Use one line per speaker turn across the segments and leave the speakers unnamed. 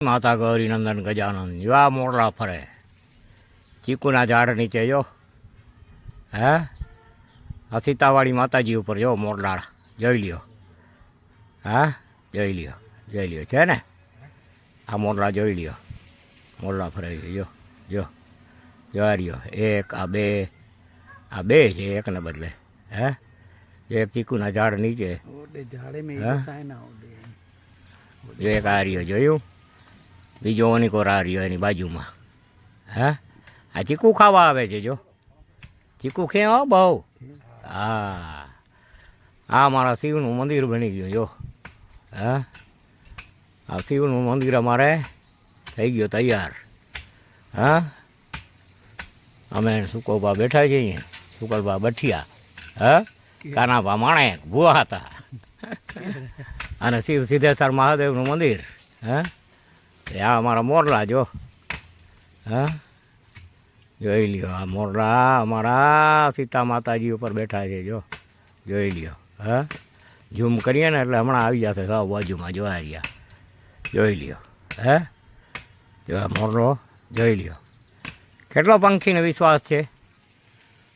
માતા ગૌરી નંદન ગજાનંદ યુવા મોરલા ફરે ચીકુના ઝાડ નીચે જો હે આ સીતાવાળી માતાજી ઉપર જો મોરલા જોઈ લ્યો હા જોઈ લ્યો છે ને આ મોરલા જોઈ લ્યો મોરલા ફરે જો જો જોઈ રહ્યો એક આ બે છે એકને બદલે હે એક ચીકુના ઝાડ નીચે એક આ રહ્યો જોયું બીજો ઓનિકોર આ રહ્યો એની બાજુમાં હે આ ચીકુ ખાવા આવે છે જો ચીકુ ખેવા બહુ હા આ મારા શિવનું મંદિર બની ગયું જો હા આ શિવનું મંદિર અમારે થઈ ગયો તૈયાર હા અમે સુકોબા બેઠા છીએ સુકલબા બઠિયા હા કાનાભા માણેક ભુવા હતા અને શિવ સિદ્ધેશ્વર મહાદેવનું મંદિર હા આ અમારા મોરલા જો હા જોઈ લ્યો આ મોરલા અમારા સીતા માતાજી ઉપર બેઠા છે જો જોઈ લ્યો હા ઝૂમ કરીએ ને એટલે હમણાં આવી જશે સૌ બાજુમાં જોવા રહ્યા જોઈ લ્યો હે જો આ મોરલો જોઈ લ્યો કેટલો પંખીને વિશ્વાસ છે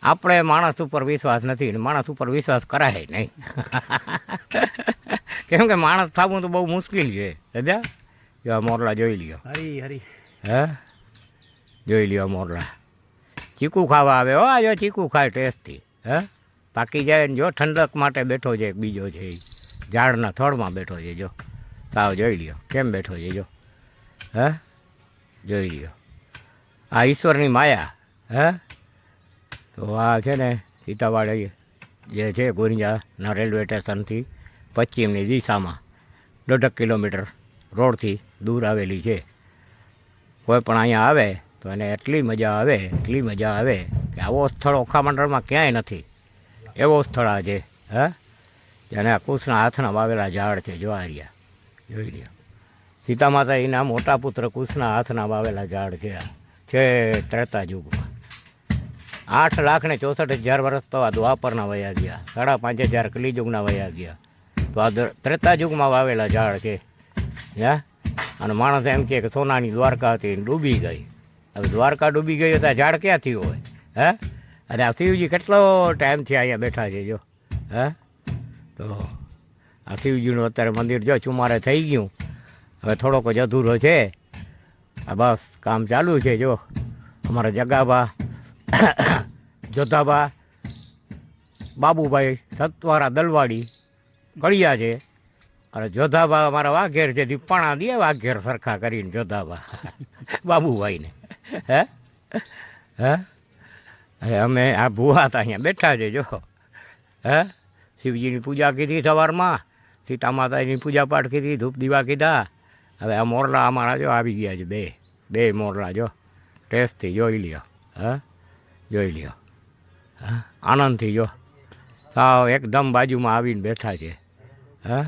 આપણે માણસ ઉપર વિશ્વાસ નથી ને માણસ ઉપર વિશ્વાસ કરાય નહીં કેમ કે માણસ થવું તો બહુ મુશ્કેલ છે દાદા જો આ મોરલા જોઈ લ્યો હરી હે જોઈ લ્યો મોરલા ચીકુ ખાવા આવે હો આ જો ચીકુ ખાય ટેસ્ટથી હે પાકી જાય ને જો ઠંડક માટે બેઠો છે એક બીજો છે એ ઝાડના થડમાં બેઠો છે જો સાવ જોઈ લ્યો કેમ બેઠો છે જો હે જોઈ લ્યો આ ઈશ્વરની માયા હે તો આ છે ને સીતાવાડી જે છે ગોરિંજાના રેલવે સ્ટેશનથી પશ્ચિમની દિશામાં 1.5 કિલોમીટર રોડથી દૂર આવેલી છે કોઈ પણ અહીંયા આવે તો એને એટલી મજા આવે કે આવો સ્થળ ઓખા મંડળમાં ક્યાંય નથી એવો સ્થળ આ છે હે જેને આ કૃષ્ણ હાથના વાવેલા ઝાડ છે જો આ રહ્યા જોઈ લ્યો સીતા માતા એના મોટા પુત્ર કૃષ્ણ હાથના વાવેલા ઝાડ છે આ છે ત્રેતા યુગમાં 8,64,000 વર્ષ તો આ દ્વાપરના વયા ગયા 5,500 કલિયુગના વયા ગયા તો આ ત્રેતા યુગમાં વાવેલા ઝાડ છે હે અને માણસ એમ કહે કે સોનાની દ્વારકા હતી ડૂબી ગઈ હવે દ્વારકા ડૂબી ગઈ તો આ ઝાડ ક્યાંથી હોય હે અને આ શિવજી કેટલો ટાઈમથી અહીંયા બેઠા છે જો હે તો આ શિવજીનું અત્યારે મંદિર જો ચુમારે થઈ ગયું હવે થોડોક જ અધૂરો છે આ બસ કામ ચાલુ છે જો અમારા જગાબા જોધાબા બાબુભાઈ સતવારા દલવાડી કળિયા છે અને જોધાબા અમારા વાઘેર છે દીપાણા દે વાઘેર સરખા કરીને જોધાબા બાબુભાઈને હે હે અમે આ ભુવા હતા અહીંયા બેઠા છે જો હે શિવજીની પૂજા કીધી સવારમાં સીતા માતાજીની પૂજા પાઠ કીધી ધૂપ દીવા કીધા હવે આ મોરલા અમારા જો આવી ગયા છે બે મોરલા જો ટેસ્ટથી જોઈ લ્યો હા જોઈ લ્યો હા આનંદથી જો સાવ એકદમ બાજુમાં આવીને બેઠા છે હા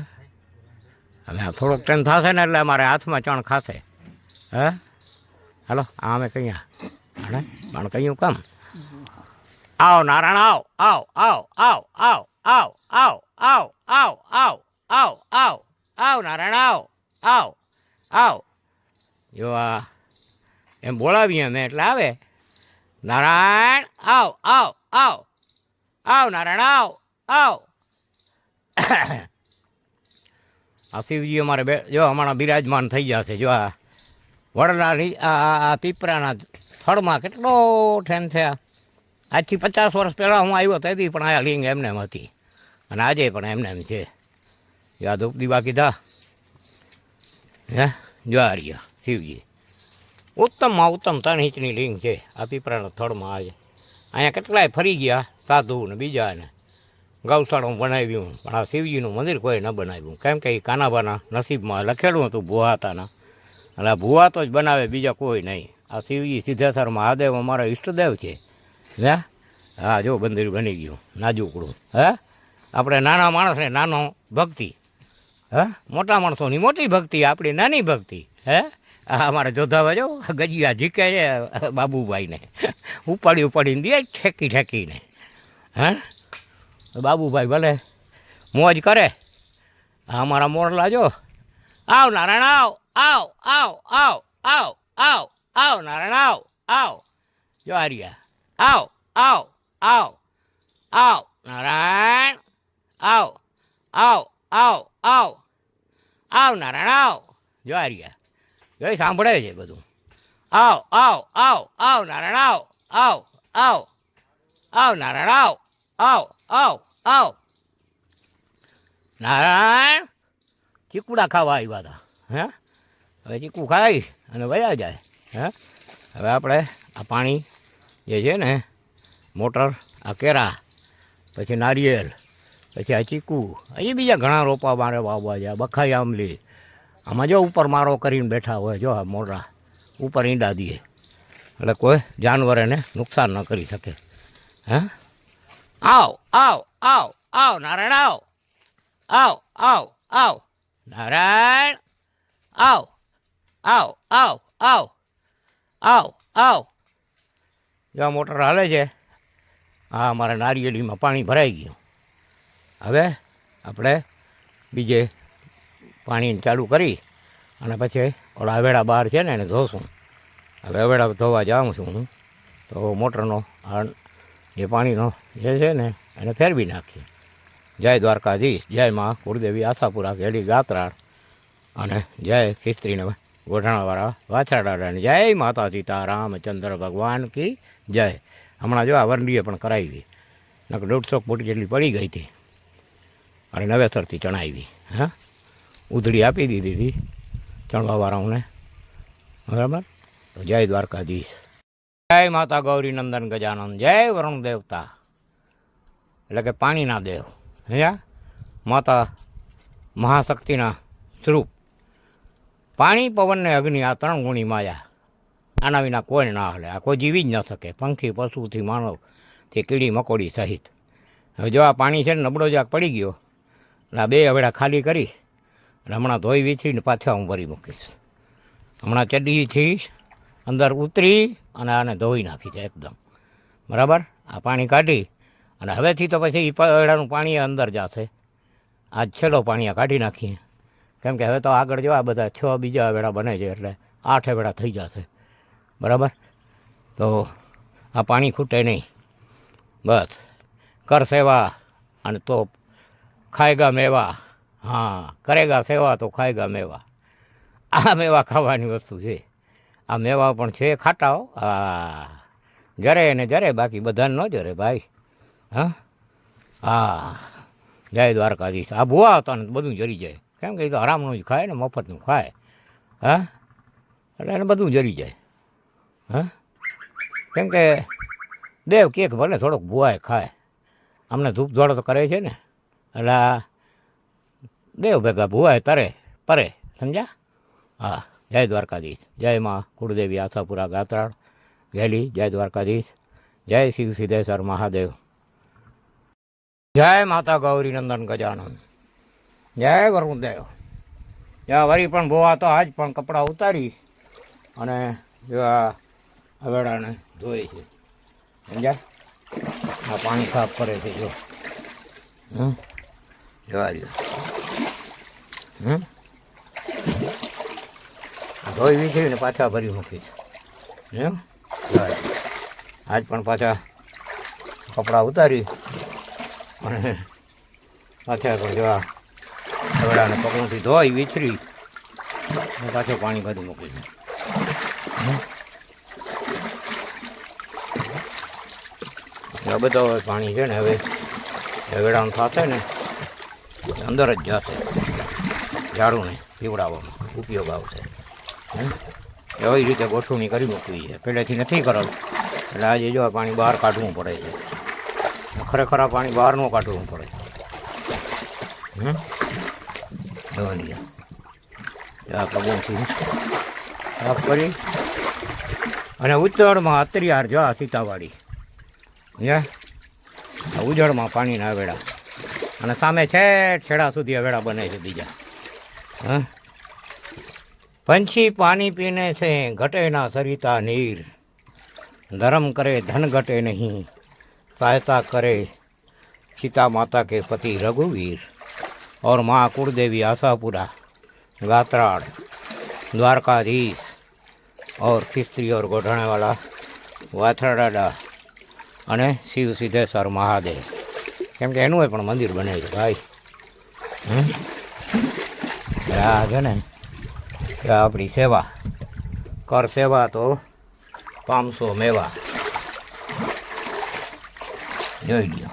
હવે આ થોડોક ટાઈમ થશે ને એટલે અમારે હાથમાં ચણ ખાશે હે હાલો આ અમે કહીયા હાણે પણ કહ્યું કામ આવ નારાયણ આવ નારાયણ આવ જો આ એમ બોલાવીએ અમે એટલે આવે નારાયણ આવ નારાયણ આવ આ શિવજી અમારે જો હમણાં બિરાજમાન થઈ જશે જો આ વડલાની આ પીપરાના થડમાં કેટલો ટાઈમ થયા આજથી 50 વર્ષ પહેલાં હું આવ્યો તેથી પણ આ લિંગ એમને એમ હતી અને આજે પણ એમને એમ છે આ ધૂપ દીવા કીધા હે જો આ રહ્યા શિવજી ઉત્તમમાં ઉત્તમ 3 ઇંચની લિંગ છે આ પીપરાના થડમાં આજે અહીંયા કેટલાય ફરી ગયા સાધુ ને બીજાને ગૌશાળું બનાવ્યું પણ આ શિવજીનું મંદિર કોઈ ન બનાવ્યું કેમ કે એ કાનાભાના નસીબમાં લખેલું હતું ભુવાતાના અને આ ભુવા તો જ બનાવે બીજા કોઈ નહીં આ શિવજી સિદ્ધેશ્વર મહાદેવ અમારો ઈષ્ટદેવ છે હે હા જો મંદિર બની ગયું નાજુકડું હે આપણે નાના માણસને નાનો ભક્તિ હે મોટા માણસોની મોટી ભક્તિ આપણી નાની ભક્તિ હે આ અમારે જોધાવા જો ગજિયા ઝીકે છે બાબુભાઈને ઉપાડીને દે ઠેકીને હે બાબુભાઈ ભલે મોજ કરે આ અમારા મોરલા જો આવ નારાયણ આવ આવ આવ આવ આવ આવ આવ નારાયણ આવ જો આર્યા આવ આવ આવ આવ નારાયણ આવ આવ આવ આવ આવ નારાયણ આવ જો આર્યા જો સાંભળે છે બધું આવ આવ આવ આવ નારાયણ આવ આવ આવ નારાયણ આવ આવ નારાયણ ચીકુડા ખાવા આવ્યા હતા હે હવે ચીકુ ખાઈ અને વયા જાય હે હવે આપણે આ પાણી જે છે ને મોટર આ કેરા પછી નારિયેલ પછી આ ચીકુ હજી બીજા ઘણા રોપા મારે વાવવા છે બખાઈ આંબલી આમાં જો ઉપર મારો કરીને બેઠા હોય જો આ મોટા ઉપર ઈંડા દે એટલે કોઈ જાનવર એને નુકસાન ન કરી શકે હે આવ આવ આવ આવ નારાયણ આવ આવ આવ નારાયણ આવ આવ આવ આવ આવ આવ જો મોટર હાલે છે હા અમારા નારિયેળીમાં પાણી ભરાઈ ગયું હવે આપણે બીજે પાણી ચાલુ કરી અને પછી ઓલા અવેડા બહાર છે ને એને ધોશું હવે અવેડા ધોવા જાઉં છું હું તો મોટરનો જે પાણીનો જે છે ને એને ફેરવી નાખીએ જય દ્વારકાધીશ જય માં કુળદેવી આશાપુરા ઘેડી ગાત્રાળ અને જય ખિસ્ત્રીને ગોઢાણાવાળા વાછરાડાને જય માતા સીતા રામચંદ્ર ભગવાન કી જય હમણાં જો આ વરંડીએ પણ કરાવી નકર 150 ફૂટ જેટલી પડી ગઈ હતી અને નવેસરથી ચણાવી હા ઉધડી આપી દીધી હતી ચણવાવાળાઓને બરાબર તો જય દ્વારકાધીશ જય માતા ગૌરી નંદન ગજાનંદ જય વરુણ દેવતા એટલે કે પાણીના દેવ હે માતા મહાશક્તિના સ્વરૂપ પાણી પવન ને અગ્નિ આ 3 ગુણી માયા આના વિના કોઈ ના હાલે આ કોઈ જીવી જ ન શકે પંખી પશુથી માનવ તે કીડી મકોડી સહિત હવે જો આ પાણી છે ને નબળો જાક પડી ગયો અને આ 2 અવેડા ખાલી કરી અને હમણાં ધોઈ વીછીને પાછા હું ભરી મૂકીશ હમણાં ચડ્ડીથી અંદર ઉતરી અને આને ધોઈ નાખી છે એકદમ બરાબર આ પાણી કાઢી અને હવેથી તો પછી એ અવેડાનું પાણી અંદર જશે આજ છેલ્લો પાણી કાઢી નાખીએ કેમ કે હવે તો આગળ જો આ બધા 6 બીજા અવેડા બને છે એટલે 8 અવેડા થઈ જશે બરાબર તો આ પાણી ખૂટે નહીં બસ કર સેવા અને તો ખાएगा મેવા હા કરેગા સેવા તો ખાएगा મેવા આ મેવા ખાવાની વસ્તુ છે આ મેવા પણ છે ખાટાઓ હા જરે ને જરે બાકી બધાને ન જરે ભાઈ હા હા જય દ્વારકાધીશ આ ભૂવા હતા ને બધું જરી જાય કેમ કે એ તો હરામનું જ ખાય ને મફતનું ખાય હા એટલે એને બધું જરી જાય હા કેમ કે દેવ કેક ભલે થોડોક ભૂવાય ખાય અમને ધૂપ ધોળો તો કરે છે ને એટલે દેવ ભેગા ભૂવાય તરે પરે સમજ્યા હા જય દ્વારકાધીશ જય માં કુળદેવી આશાપુરા ગાત્રાળ ગેલી જય દ્વારકાધીશ જય શિવ સિદ્ધેશ્વર મહાદેવ જય માતા ગૌરી નંદન ગજાનંદ જય વરુણદેવ જ્યાં વરી પણ ભોવા તો આજ પણ કપડાં ઉતારી અને જો આ અવેડાને ધોઈ છે સમજ્યા આ પાણી સાફ કરે છે જો જોવા દો ધોઈ વીખરીને પાછા ભરી મૂકી છે એમ આજ પણ પાછા કપડાં ઉતારી અને પાછા પણ જો આ અવેડાને પગલુંથી ધોઈ વીછરી અને પાછું પાણી ભરી મૂકી છે બધો પાણી છે ને હવે અવેડાનું થશે ને અંદર જ જશે ઝાડુને પીવડાવવામાં ઉપયોગ આવશે એવી રીતે ગોઠવણી કરી મૂકવી છે પહેલેથી નથી કરેલ એટલે આજે જો આ પાણી બહાર કાઢવું પડે છે ખરેખર આ પાણી બહાર ન કાઢવું પડે જોવાની આ પગોથી સાફ કરી અને ઉજળમાં અત્રિયાર જો આ સીતાવાડી આ ઉજળમાં પાણીના અવેડા અને સામે છેડા સુધી અવેડા બને છે બીજા હા पंछी पानी पीने से घटे ना सरिता नीर धर्म करे धन घटे नहीं सहायता करे सीता माता के पति रघुवीर और माँ कुलदेवी आशापुरा गात्राड़, द्वारकाधीश और खिस्त्री और गोढ़ाने वाला वाथराडा અને શિવ સિદ્ધેશ્વર મહાદેવ, કેમ કે એનું પણ મંદિર બને છે ભાઈ. આ છે ને આપણી સેવા, કર સેવા તો 500 મેવા. જોઈ લ્યો,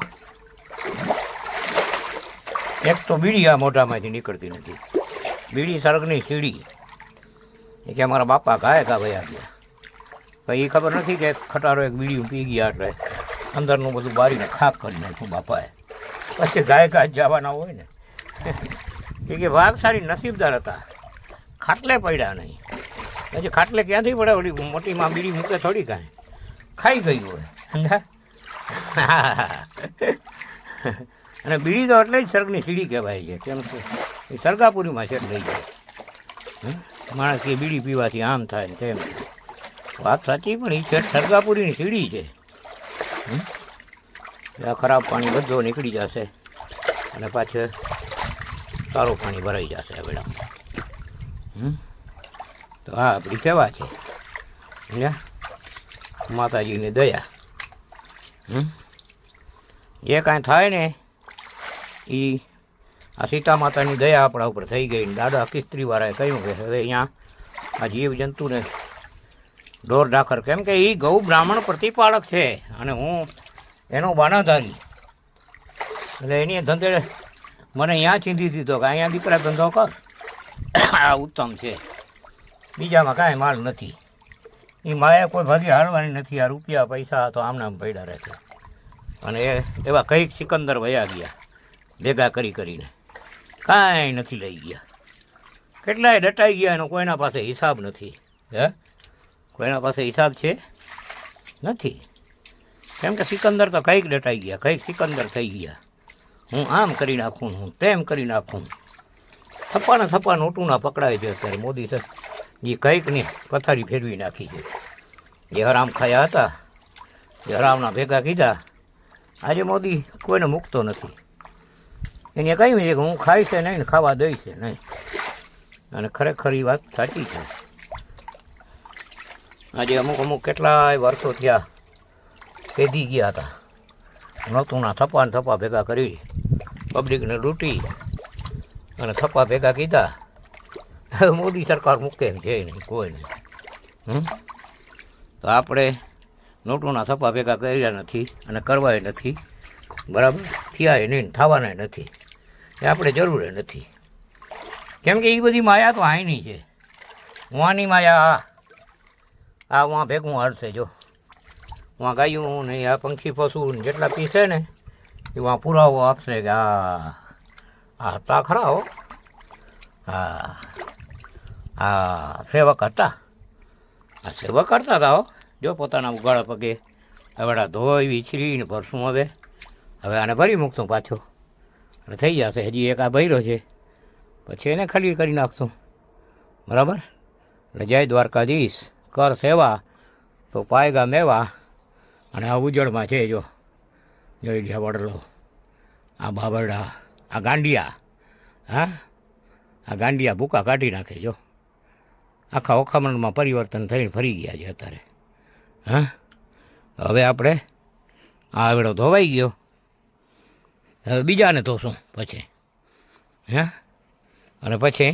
એક તો બીડી આ મોઢામાંથી નીકળતી નથી, બીડી સરગની સીડી. એ કે અમારા બાપા ગાય કા વયા ગયા, ભાઈ એ ખબર નથી કે ખટારો એક બીડી પી ગયા એટલે અંદરનું બધું બારીને ખાક કરી નાખ્યું બાપાએ. પછી ગાય કા જવાના હોય ને, એ ભાગ સારી નસીબદાર હતા, ખાટલે પડ્યા નહીં. પછી ખાટલે ક્યાંથી પડે, ઓલી મોટીમાં બીડી મૂકે થોડી કાંઈ, ખાઈ ગઈ હોય સમજા. અને બીડી તો એટલે જ સરગની સીડી કહેવાય છે, કેમ કે એ સરગાપુરીમાં છે લઈ જાય. માણસ કે બીડી પીવાથી આમ થાય ને તેમ. વાત સાચી, પણ એ છે સરગાપુરીની સીડી છે. આ ખરાબ પાણી બધું નીકળી જશે અને પાછું સારું પાણી ભરાઈ જશે આ વેળામાં. તો આ આપણી સેવા છે, માતાજીની દયા. એ કાંઈ થાય ને એ આ સીતા માતાની દયા આપણા ઉપર થઈ ગઈ. દાદા કિસ્ત્રીવાળાએ કહ્યું કે હવે અહીંયા આ જીવજંતુને ઢોર ઢાખર, કેમ કે એ ગૌ બ્રાહ્મણ પ્રતિપાલક છે અને હું એનો બાનાધારી, એટલે એની ધંધે મને અહીંયા ચીંધી દીધો કે અહીંયા દીકરા ધંધો કર, આ ઉત્તમ છે. બીજામાં કાંઈ માલ નથી, એ માયા કોઈ ભાગી હારવાની નથી. આ રૂપિયા પૈસા તો આમને આમ પડ્યા રહે છે. અને એવા કંઈક સિકંદર વયા ગયા ભેગા કરી કરીને, કાંઈ નથી લઈ ગયા. કેટલાય ડટાઈ ગયા, એનો કોઈના પાસે હિસાબ નથી. કોઈના પાસે હિસાબ છે નથી, કેમ કે સિકંદર તો કંઈક ડટાઈ ગયા, કંઈક સિકંદર થઈ ગયા. હું આમ કરી નાખું, હું તેમ કરી નાખું. થપ્પાના થપ્પા નોટુના પકડાય છે અત્યારે મોદી સર. એ કંઈક નહીં પથારી ફેરવી નાખી છે. જે હરામ ખાયા હતા એ હરામના ભેગા કીધા. આજે મોદી કોઈને મૂકતો નથી. એને કહ્યું છે કે હું ખાઈશ નહીં ને ખાવા દઈશ નહીં, અને ખરેખર એ વાત સાચી છે. આજે અમુક કેટલાય વર્ષો થયા પેધી ગયા હતા, નહોતુંના થપ્પા ને થપ્પા ભેગા કરી પબ્લિકને લૂંટી અને થપ્પા ભેગા કીધા. મોદી સરકાર મૂકે એમ છે નહીં કોઈ નહીં. તો આપણે નોટોના થપ્પા ભેગા કર્યા નથી અને કરવાય નથી, બરાબર થયા નહીં, થવાના નથી. એ આપણે જરૂર નથી, કેમ કે એ બધી માયા તો આઈની છે. વાંની માયા આ વાં ભેગું હાલશે. જો વાં ગાયું ને આ પંખી પશુ જેટલા પીસે ને એ વાં પુરાવો આપશે કે આ હતા ખરા હો, આ સેવક હતા, આ સેવક કરતા હતા હો. જો પોતાના ઉગાડા પગે હવેડા ધોઈ વિછરીને ભરશું. હવે આને ભરી મૂકશું પાછો અને થઈ જશે. હજી એક આ ભર્યો છે, પછી એને ખાલી કરી નાખશું, બરાબર. એટલે જય દ્વારકાધીશ, કર સેવા તો પાયગા મેવા. અને આ ઉજળમાં છે જો, જોઈ લ્યા વડલો, આ બાબરડા, આ ગાંડિયા, આ ગાંડિયા ભૂકા કાઢી નાખે. જો આખા ઓખામણમાં પરિવર્તન થઈને ફરી ગયા છે અત્યારે. હવે આપણે આ વેળો ધોવાઈ ગયો, હવે બીજાને ધોશું પછી. અને પછી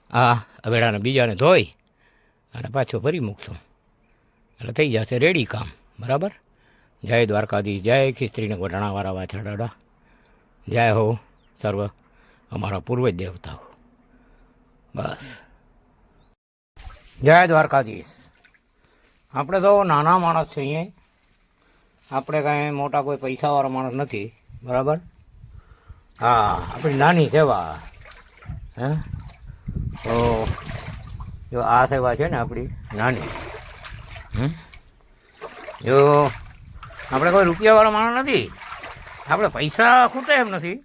આ વેળાને બીજાને ધોઈ અને પાછો ફરી મૂકશું એટલે થઈ જશે રેડી કામ, બરાબર. જય દ્વારકાધીશ, જય ખિસ્ત્રીને ગોઢાણાવાળા વાછરડા, જય હો સર્વ અમારા પૂર્વજ દેવતાઓ. બસ જય દ્વારકાધીશ. આપણે તો નાના માણસ છીએ, આપણે કાંઈ મોટા કોઈ પૈસાવાળા માણસ નથી, બરાબર. હા, આપણી નાની સેવા. તો જો આ સેવા છે ને આપણી નાની. જો આપણે કોઈ રૂપિયાવાળા માણસ નથી, આપણે પૈસા ખૂટે એમ નથી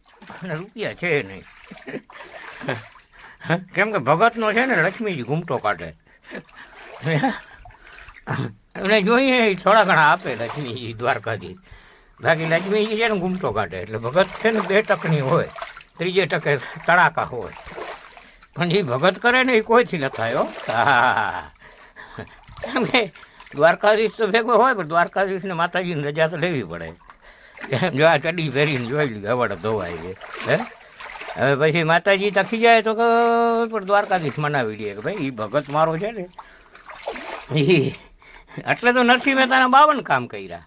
અને રૂપિયા છે નહીં. કેમ કે ભગતનો છે ને લક્ષ્મીજી ઘૂમટો કાઢે, એને જોઈએ થોડા ઘણા આપે લક્ષ્મીજી દ્વારકાજી. બાકી લક્ષ્મીજી છે ને ઘૂમટો કાઢે. એટલે ભગત છે ને 2 ટકની હોય, ત્રીજે ટકે તડાકા હોય. પણ એ ભગત કરે ને એ કોઈથી ન થાય હો. હા, કેમ કે દ્વારકાધીશ તો ભેગો હોય, પણ દ્વારકાધીશને માતાજીની રજા તો લેવી પડે. એમ જો આ ચડી પહેરીને જોઈ લીધું હવાડે ધોવાય છે. હે હવે પછી માતાજી તકી જાય તો પણ દ્વારકાધીશ મનાવી દે કે ભાઈ એ ભગત મારો છે ને એ. એટલે તો નરસિંહ મહેતાના 52 કામ કર્યા.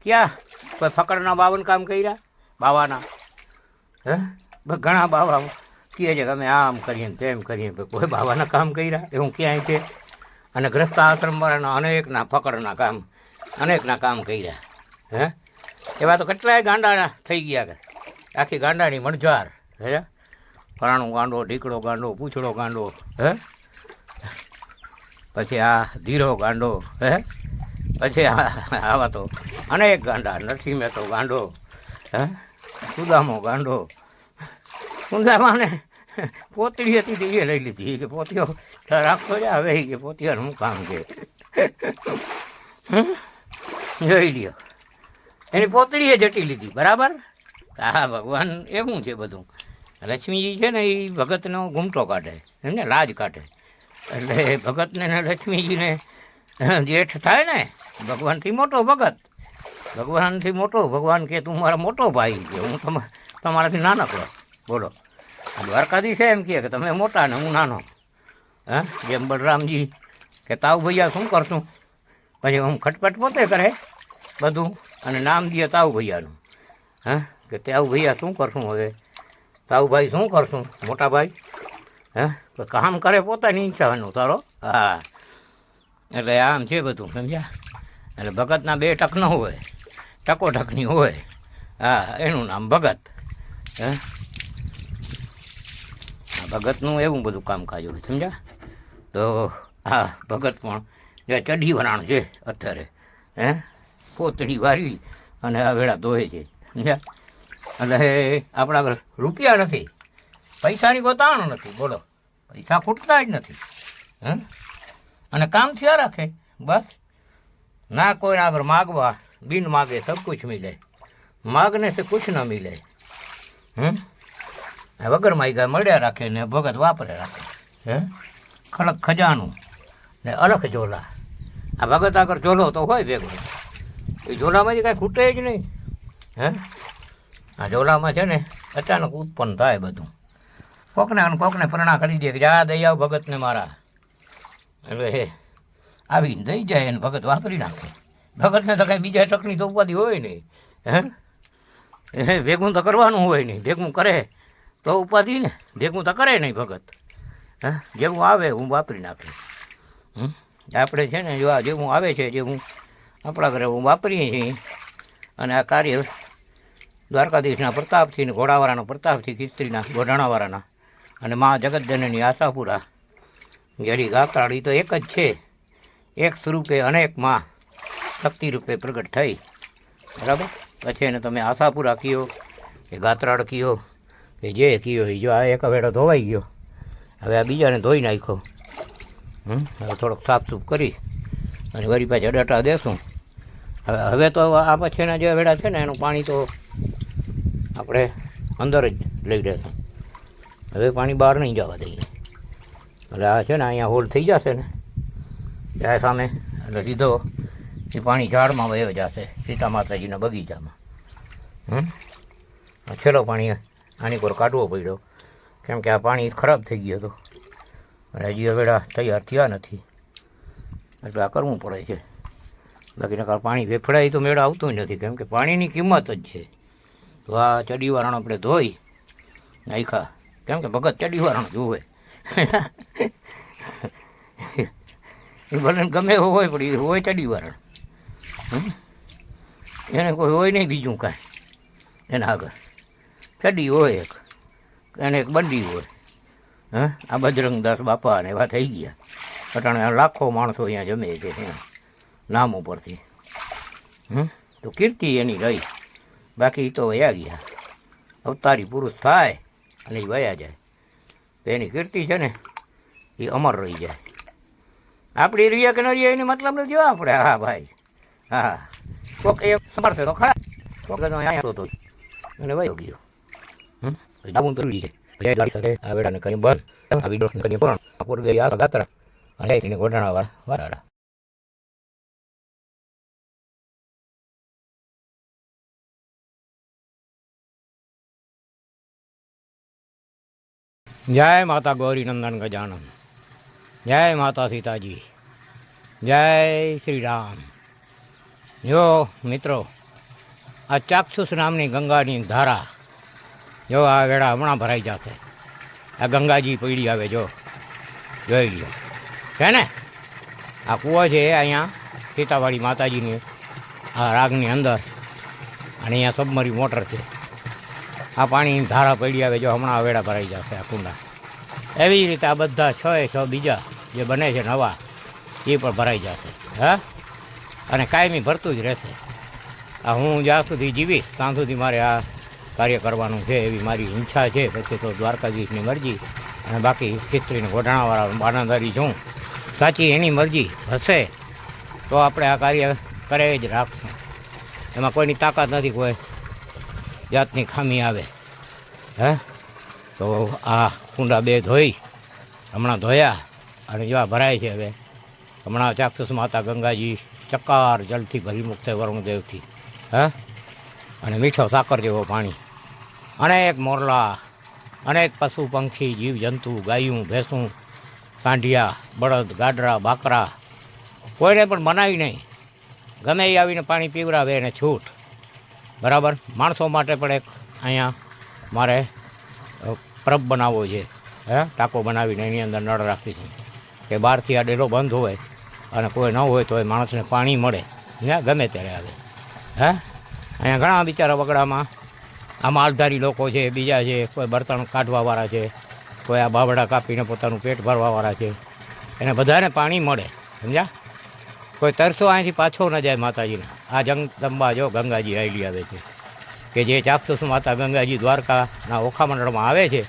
ક્યાં કોઈ ફકડના 52 કામ કર્યા બાવાના? હે ઘણા બાવા કહે છે કે અમે આમ કરીએ ને તેમ કરીએ, કોઈ બાવાના કામ કર્યા એવું ક્યાંય છે? અને ગ્રસ્ત આશ્રમવાળાના અનેકના ફકડના કામ, અનેકના કામ કર્યા. હે એવા તો કેટલાય ગાંડા થઈ ગયા કે આખી ગાંડાની મણઝાર. હે ફલાણું ગાંડો, ઢીકડો ગાંડો, પૂછડો ગાંડો, હે પછી આ ધીરો ગાંડો, હે પછી આવા તો અનેક ગાંડા. નરસિંહ મહેતો ગાંડો, હે સુદામો ગાંડો. સુદામાને પોતળી હતી તે એ લઈ લીધી કે પોતીઓ રાખતો છે. હવે કે પોતિયાનું કામ છે જોઈ લ્યો, એની પોતળીએ જટી લીધી. બરાબર. હા ભગવાન એવું છે બધું. લક્ષ્મીજી છે ને એ ભગતનો ઘૂમટો કાઢે, એમને લાજ કાઢે. એટલે ભગતને ને લક્ષ્મીજીને જેઠ થાય ને, ભગવાનથી મોટો ભગત, ભગવાનથી મોટો. ભગવાન કે તું મારા મોટો ભાઈ છે, હું તમારાથી નાનકડો. બોલો, દ્વારકાધીશ એમ કહે કે તમે મોટા ને હું નાનો. હા, જેમ બલરામજી કે તાવ ભૈયા શું કરશું, પછી હું ખટપટ પોતે કરે બધું અને નામ દે તાવ ભૈયાનું. હા કે તાવ ભૈયા શું કરશું, હવે તાવભાઈ શું કરશું મોટા ભાઈ. હા તો કામ કરે પોતાની ઈચ્છાનું તારો. હા એટલે આમ છે બધું, સમજ્યા? એટલે ભગતના 2 ટક ન હોય, ટકોટકની હોય. હા એનું નામ ભગત. હે ભગતનું એવું બધું કામકાજ હોય, સમજ્યા? તો હા ભગત પણ જે ચડી વરાણ છે અત્યારે, હે પોતળી વારી અને આ વેળા ધોય છે, સમજ્યા? એટલે આપણા આગળ રૂપિયા નથી, પૈસાની કોઈ તાણ નથી. બોલો, પૈસા ખૂટતા જ નથી. હે અને કામ થયા રાખે બસ. ના કોઈના આગળ માગવા, બિન માગે સબ કુછ મિલે, માગને સે કુછ ન મિલે. વગર માગ્યા મળ્યા રાખે ને ભગત વાપરે રાખે. હે ખડક ખજાનું ને અલખ ઝોલા. આ ભગત આગળ ઝોલો તો હોય ભેગો, એ ઝોલામાંથી કાંઈ ખૂટે જ નહીં. હે આ ઝોલામાં છે ને અચાનક ઉત્પન્ન થાય બધું. કોકને પ્રણા કરી દે કે જા દઈ આવ ભગતને મારા. એટલે આવીને દઈ જાય અને ભગત વાપરી નાખે. ભગતને તો કાંઈ બીજા ટકની તો ઉપાધિ હોય નહીં. હે ભેગું તો કરવાનું હોય નહીં, ભેગું કરે તો ઉપાધિ ને, ભેગું તો કરે નહીં ભગત. હા જેવું આવે હું વાપરી નાખે. આપણે છે ને જો આ જેવું આવે છે, જેવું આપણા ઘરે હું વાપરીએ છીએ. અને આ કાર્ય દ્વારકાધીશના પ્રતાપથી ને ઘોડાવાળાના પ્રતાપથી, ખિસ્ત્રીના ગોઢાણાવાળાના અને મા જગતજનની આશાપુરા જેડી ગાત્રાળી તો એક જ છે. એક સ્વરૂપે અનેક માં શક્તિ રૂપે પ્રગટ થઈ. બરાબર. પછી એને તમે આશાપુરા કયો કે ગાત્રાળ કયો કે જે કયો એ જો આ એક વેળો ધોવાઈ ગયો, હવે આ બીજાને ધોઈ નાખ્યો. હવે થોડોક સાફસૂફ કરી અને વળી પાછા ડટા દેશું. હવે તો આ પછીના જે વેળા છે ને એનું પાણી તો આપણે અંદર જ લઈ રહેશું. હવે પાણી બહાર નહીં જવા દઈએ. એટલે આ છે ને અહીંયા હોલ થઈ જશે ને ત્યાં સામે, એટલે સીધો એ પાણી ઝાડમાં વયો જશે સીતા માતાજીના બગીચામાં. છેલ્લો પાણી આની પર કાઢવો પડ્યો કેમ કે આ પાણી ખરાબ થઈ ગયું હતું અને હજી વેળા તૈયાર થયા નથી, એટલે આ કરવું પડે છે. બાકી નકાર પાણી વેફડાય તો મેળા આવતું નથી, કેમ કે પાણીની કિંમત જ છે. તો આ ચડીવારણ આપણે ધોઈ નાખ્યા, કેમ કે ભગત ચડીવારણ જોવે. એ ભલે ગમે એવો હોય પણ એ હોય ચડીવારણ. એને કોઈ હોય નહીં બીજું કાંઈ એના આગળ. ચડી હોય એક, એને એક બંડી હોય. આ બજરંગદાસ બાપા ને એવા થઈ ગયા. અટાણે લાખો માણસો અહીંયા જમે છે નામ ઉપરથી. તો કીર્તિ એની રહી, બાકી તો વયા ગયા. અવતારી પુરુષ થાય અને એ વયા જાય તો એની કીર્તિ છે ને એ અમર રહી જાય. આપણી રહ્યા કે ન રહ્યા એને મતલબ નથી જો આપણે. હા ભાઈ, હા કોક એ સમર્થ તો ખરા, કોક અહીંયા હતો અને વયો ગયો. જવું જરૂરી છે. જય દ્વારકા સાથે આ વેળાને કરી બંધ આ વિડીયો કરી પૂર્ણ પૂર્વે આ ગાત્રા અને એને ગોઠાણા વાળા જય માતા ગૌરી નંદન ગજાનન, જય માતા સીતાજી, જય શ્રી રામ. જો મિત્રો, આ ચાક્ષુષ નામની ગંગાની ધારા જો આ વેળા હમણાં ભરાઈ જશે. આ ગંગાજી પીડી આવે જો જોઈ લ્યો છે ને. આ કૂવો છે અહીંયા સીતાવાળી માતાજીની આ રાગની અંદર, અને અહીંયા સબમરી મોટર છે. આ પાણીની ધારા પડી આવે જો હમણાં વેળા ભરાઈ જશે આ કુંડા. એવી રીતે આ બધા 6 બીજા જે બને છે નવા એ પણ ભરાઈ જશે. હા, અને કાયમી ભરતું જ રહેશે. આ હું જ્યાં સુધી જીવીશ ત્યાં સુધી મારે આ કાર્ય કરવાનું છે એવી મારી ઈચ્છા છે. પછી તો દ્વારકાધીશની મરજી, અને બાકી ખીસ્ત્રીને ગોઢાણાવાળા બાનાધારી છું, સાચી એની મરજી હશે તો આપણે આ કાર્ય કરે જ રાખશું. એમાં કોઈની તાકાત નથી, કોઈ જાતની ખામી આવે. હે, તો આ કુંડા 2 ધોઈ હમણાં ધોયા, અને જો આ ભરાય છે હવે. હમણાં ચાક્ષુષ માતા ગંગાજી ચકાર જલથી ભરી મુક્ત વરુણદેવથી. હે, અને મીઠો સાકર જેવો પાણી. અનેક મોરલા, અનેક પશુ પંખી જીવજંતુ, ગાયું ભેંસું, સાંઢિયા, બળદ, ગાડરા, બાકરા, કોઈને પણ મનાવી નહીં. ગમે એ આવીને પાણી પીવડાવે એને છૂટ. બરાબર. માણસો માટે પણ એક અહીંયા મારે પરબ બનાવવો છે. હે, ટાંકો બનાવીને એની અંદર નળ રાખીશું કે બહારથી આ ડેલો બંધ હોય અને કોઈ ન હોય તો એ માણસને પાણી મળે ને ગમે ત્યારે આવે. હે, અહીંયા ઘણા બિચારા વગડામાં આ માલધારી લોકો છે, બીજા છે, કોઈ બર્તન કાઢવાવાળા છે, કોઈ આ બાવડા કાપીને પોતાનું પેટ ભરવાવાળા છે, એને બધાને પાણી મળે. સમજ્યા? કોઈ તરસો અહીંથી પાછો ન જાય માતાજીને. આ જગદંબા જો ગંગાજી આવેલી આવે છે કે જે ચાક્ષુષ માતા ગંગાજી દ્વારકાના ઓખા મંડળમાં આવે છે.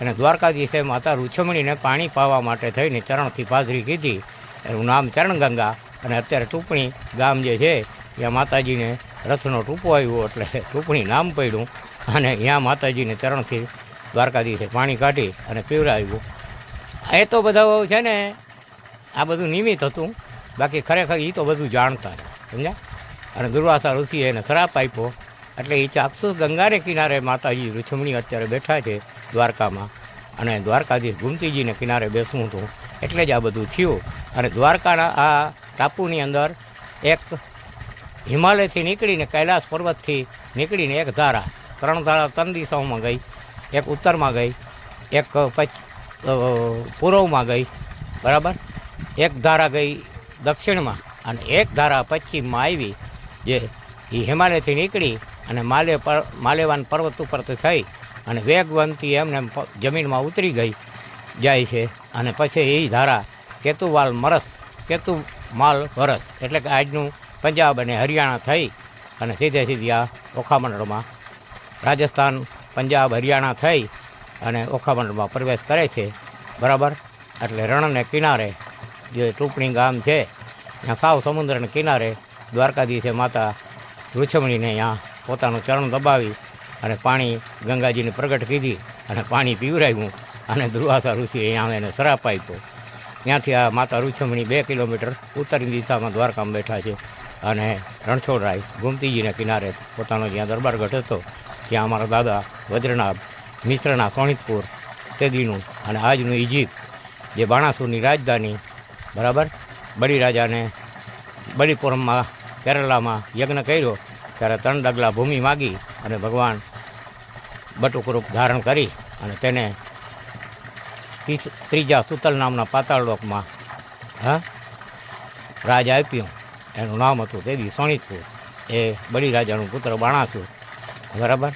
અને દ્વારકાધીશે માતા રૂછમણીને પાણી પાવા માટે થઈને ચરણથી પાદરી કીધી. એનું નામ ચરણગંગા. અને અત્યારે ટૂંપણી ગામ જે છે ત્યાં માતાજીને રથનો ટૂંપો આવ્યો એટલે ટૂંપણી નામ પડ્યું. અને ત્યાં માતાજીને ચરણથી દ્વારકાધીશે પાણી કાઢી અને પીવડાવ્યું. એ તો બધા છે ને આ બધું નિમિત્ત હતું, બાકી ખરેખર એ તો બધું જાણતા હતા. સમજ્યા? અને દુર્વાસા ઋષિએ એને શ્રાપ આપ્યો. એટલે એ ચાક્ષુષ ગંગાને કિનારે માતાજી રૂછમણી અત્યારે બેઠા છે દ્વારકામાં, અને દ્વારકાધીશ ગુમતીજીને કિનારે બેસવું હતું. એટલે જ આ બધું થયું. અને દ્વારકાના આ ટાપુની અંદર એક હિમાલયથી નીકળીને કૈલાસ પર્વતથી નીકળીને એક ધારા, 3 ધારા 3 દિશાઓમાં ગઈ. એક ઉત્તરમાં ગઈ, એક પૂર્વમાં ગઈ, બરાબર. એક ધારા ગઈ દક્ષિણમાં, અને એક ધારા પશ્ચિમમાં આવી, જે એ હિમાલયથી નીકળી અને માલેવાન પર્વત ઉપરથી થઈ અને વેગવંતી એમને જમીનમાં ઉતરી ગઈ જાય છે. અને પછી એ ધારા કેતુમાલ વરસ એટલે કે આજનું પંજાબ અને હરિયાણા થઈ અને સીધી આ ઓખામંડળમાં રાજસ્થાન, પંજાબ, હરિયાણા થઈ અને ઓખામંડળમાં પ્રવેશ કરે છે. બરાબર. એટલે રણને કિનારે જે ટૂંપણી ગામ છે ત્યાં સાવ સમુદ્રને કિનારે દ્વારકાધીશે માતા રૂછમણીને અહીંયા પોતાનું ચરણ દબાવી અને પાણી ગંગાજીને પ્રગટ કીધી અને પાણી પીવડાવ્યું. અને દુર્વાસા ઋષિએ અહીંયા એને શ્રાપ આપ્યો. ત્યાંથી આ માતા રૂછમણી 2 કિલોમીટર ઉત્તરની દિશામાં દ્વારકામાં બેઠા છે. અને રણછોડરાય ગુમતીજીના કિનારે પોતાનો જ્યાં દરબારગઢ હતો ત્યાં અમારા દાદા વજ્રનાભ મિશ્રના સોણિતપુર તેદીનું અને આજનું ઇજિપ્ત જે બાણાસુરની રાજધાની, બરાબર. બલિરાજાને બલિપુરમમાં કેરલામાં યજ્ઞ કર્યો ત્યારે 3 ડગલા ભૂમિ માગી અને ભગવાન બટુક રૂપ ધારણ કરી અને તેને ત્રીજા સુતલ નામના પાતાળલોકમાં રાજ આપ્યું. એનું નામ હતું તેદી સોણિતપુર. એ બલિરાજાનું પુત્ર બાણાસુર, બરાબર.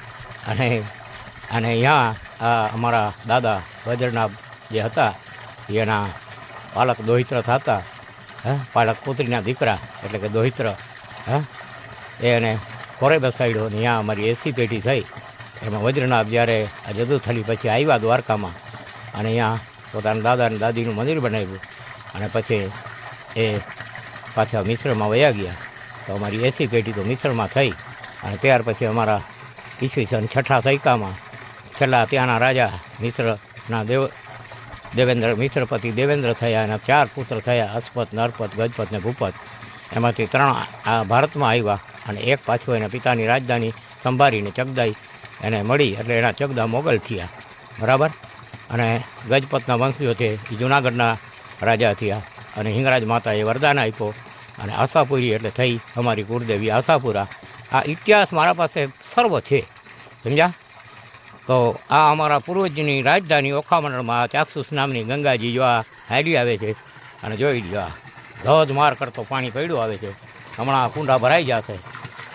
અને અહીંયા અમારા દાદા વજ્રનાભ જે હતા એના પાલક દોહિત્ર થતા, પાલક પુત્રીના દીકરા એટલે કે દોહિત્ર, એને ખોરે બેસાડ્યો. અને ત્યાં અમારી 80 પેઢી થઈ. એમાં વજ્રનાભ જ્યારે આ જદુથલી પછી આવ્યા દ્વારકામાં અને અહીંયા પોતાના દાદા અને દાદીનું મંદિર બનાવ્યું અને પછી એ પાછા મિશ્રમાં વયા ગયા. તો અમારી 80 પેઢી તો મિશ્રમાં થઈ. અને ત્યાર પછી અમારા ઈસવીસન 6થા સૈકામાં 6 છેલ્લા ત્યાંના રાજા મિશ્રના મિશ્રપતિ દેવેન્દ્ર થયા, એના 4 પુત્ર થયા, અસ્પત, નરપત, ગજપત ને ભૂપત. એમાંથી 3 આ ભારતમાં આવ્યા અને એક પાછું એના પિતાની રાજધાની સંભાળીને ચગદાઈ એને મળી, એટલે એના ચગદા મોગલ થયા, બરાબર. અને ગજપતના વંશીઓ છે એ જૂનાગઢના રાજા થયા, અને હિંગરાજ માતાએ વરદાન આપ્યો, અને આશાપુરી એટલે થઈ અમારી કુળદેવી આશાપુરા. આ ઇતિહાસ મારા પાસે સર્વ છે, સમજ્યા. તો આ અમારા પૂર્વજની રાજધાની ઓખામંડળમાં ચાક્ષુષ નામની ગંગાજી જો આ હાલી આવે છે, અને જોઈ લો આ ધોધમાર કરતો પાણી પડ્યું આવે છે. હમણાં કુંડા ભરાઈ જશે,